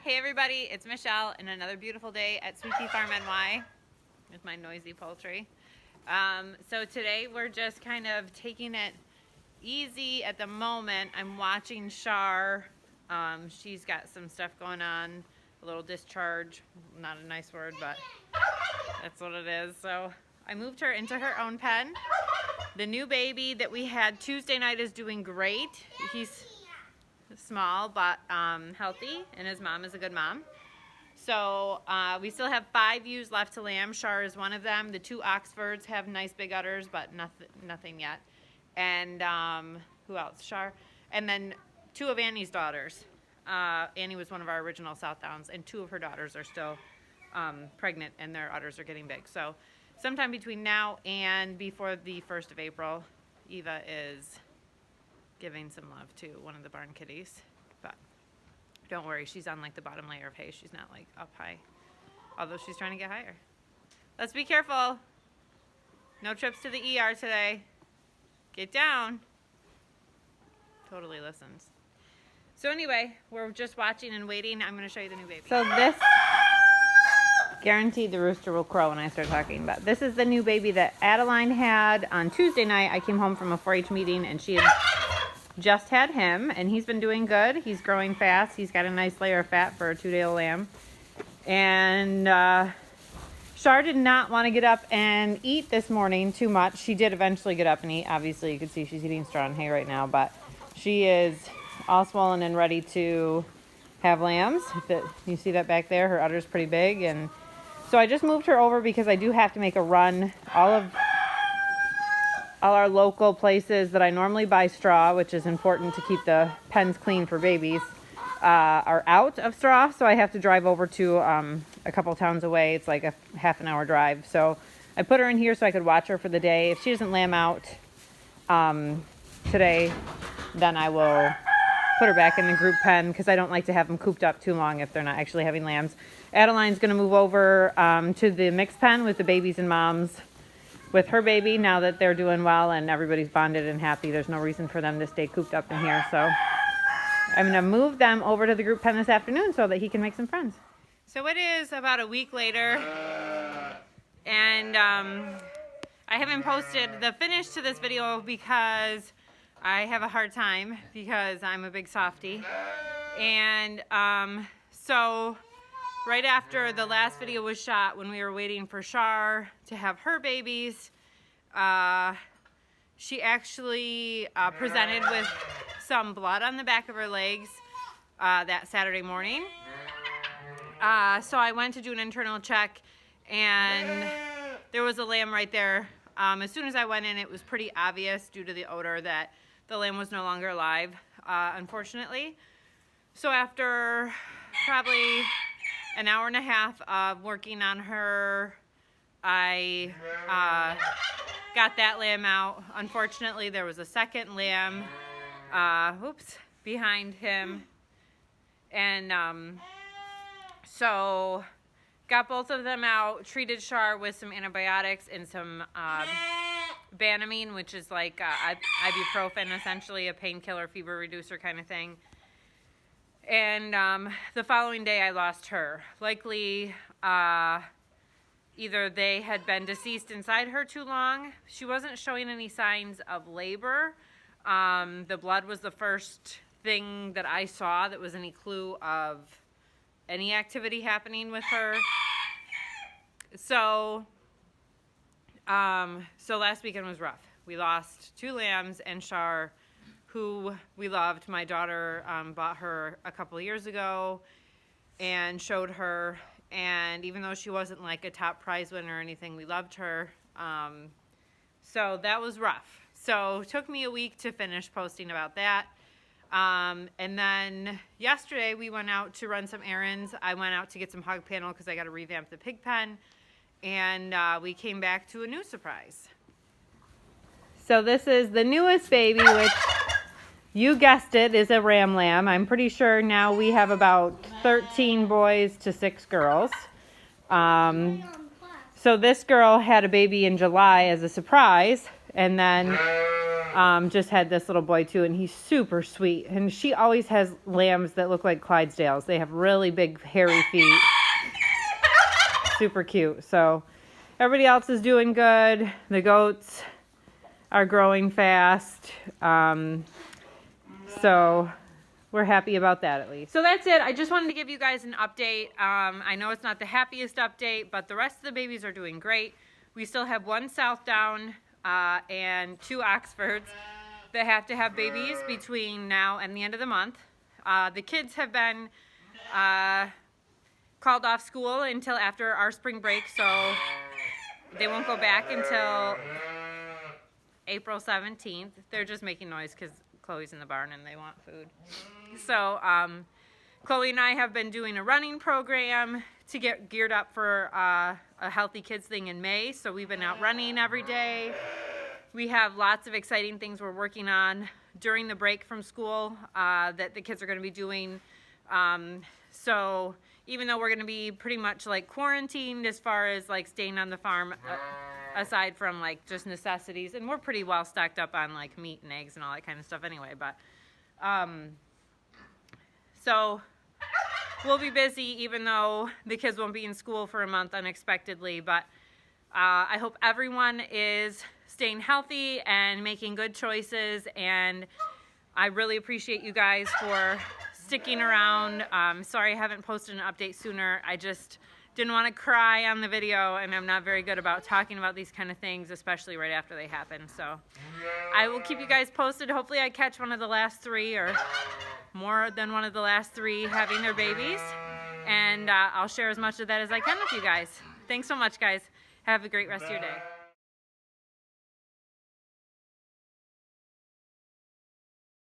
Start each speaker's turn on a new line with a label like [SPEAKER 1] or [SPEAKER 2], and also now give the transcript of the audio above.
[SPEAKER 1] Hey everybody, it's Michelle and another beautiful day at Sweet Tea Farm NY with my noisy poultry. So today we're just kind of taking it easy at the moment. I'm watching Shar. She's got some stuff going on, a little discharge, not a nice word, but that's what it is. So I moved her into her own pen. The new baby that we had Tuesday night is doing great. He's small but healthy, and his mom is a good mom. So we still have 5 ewes left to lamb. Shar is one of them. The 2 Oxfords have nice big udders, but nothing yet. And who else? Shar. And then 2 of Annie's daughters. Annie was one of our original Southdowns, and 2 of her daughters are still pregnant, and their udders are getting big. So sometime between now and before the 1st of April, Eva is giving some love to one of the barn kitties. But don't worry, she's on like the bottom layer of hay. She's not like up high, although she's trying to get higher. Let's be careful. No trips to the ER today. Get down. Totally listens. So anyway, we're just watching and waiting. I'm going to show you the new baby. So this, guaranteed the rooster will crow when I start talking, but this is the new baby that Adeline had on Tuesday night. I came home from a 4-H meeting and she had just had him, and he's been doing good. He's growing fast. He's got a nice layer of fat for a 2-day-old lamb. And Shar did not want to get up and eat this morning too much. She did eventually get up and eat. Obviously, you can see she's eating straw and hay right now, but she is all swollen and ready to have lambs. You see that back there? Her udder's pretty big. And so I just moved her over because I do have to make a run. All our local places that I normally buy straw, which is important to keep the pens clean for babies, are out of straw. So I have to drive over to a couple towns away. It's like a half-an-hour drive. So I put her in here so I could watch her for the day. If she doesn't lamb out today, then I will put her back in the group pen because I don't like to have them cooped up too long if they're not actually having lambs. Adeline's going to move over to the mixed pen with the babies and moms with her baby now that they're doing well and everybody's bonded and happy. There's no reason for them to stay cooped up in here. So I'm going to move them over to the group pen this afternoon so that he can make some friends. So it is about a week later, and I haven't posted the finish to this video because I have a hard time because I'm a big softie. And so right after the last video was shot, when we were waiting for Shar to have her babies, she actually presented with some blood on the back of her legs that Saturday morning. So I went to do an internal check, and there was a lamb right there. As soon as I went in, it was pretty obvious due to the odor that the lamb was no longer alive, unfortunately. So after probably an hour and a half of working on her, I got that lamb out. Unfortunately, there was a second lamb, behind him. And so got both of them out, treated Shar with some antibiotics and some Banamine, which is like ibuprofen, essentially a painkiller, fever reducer kind of thing. And the following day I lost her. Likely either they had been deceased inside her too long. She wasn't showing any signs of labor. The blood was the first thing that I saw that was any clue of any activity happening with her. So last weekend was rough. We lost 2 lambs and Shar, who we loved. My daughter bought her a couple of years ago and showed her, and even though she wasn't like a top prize winner or anything, we loved her. So that was rough. So it took me a week to finish posting about that. And then yesterday we went out to run some errands. I went out to get some hog panel because I got to revamp the pig pen, and we came back to a new surprise. So this is the newest baby, which you guessed it, is a ram lamb. I'm pretty sure now we have about 13 boys to 6 girls. So this girl had a baby in July as a surprise, and then just had this little boy too, and he's super sweet. And she always has lambs that look like Clydesdales. They have really big hairy feet. Super cute. So everybody else is doing good. The goats are growing fast. So we're happy about that at least. So that's it. I just wanted to give you guys an update. I know it's not the happiest update, but the rest of the babies are doing great. We still have 1 Southdown and 2 Oxfords that have to have babies between now and the end of the month. The kids have been called off school until after our spring break, so they won't go back until April 17th. They're just making noise because Chloe's in the barn and they want food. So Chloe and I have been doing a running program to get geared up for a Healthy Kids thing in May. So we've been out running every day. We have lots of exciting things we're working on during the break from school that the kids are going to be doing. So even though we're going to be pretty much like quarantined as far as like staying on the farm, aside from like just necessities, and we're pretty well stocked up on like meat and eggs and all that kind of stuff anyway, but so we'll be busy even though the kids won't be in school for a month unexpectedly. But I hope everyone is staying healthy and making good choices, and I really appreciate you guys for sticking around. Sorry I haven't posted an update sooner. I just didn't want to cry on the video, and I'm not very good about talking about these kind of things, especially right after they happen. So I will keep you guys posted. Hopefully I catch one of the last 3 or more than one of the last 3 having their babies, and I'll share as much of that as I can with you guys. Thanks so much, guys. Have a great rest of your day.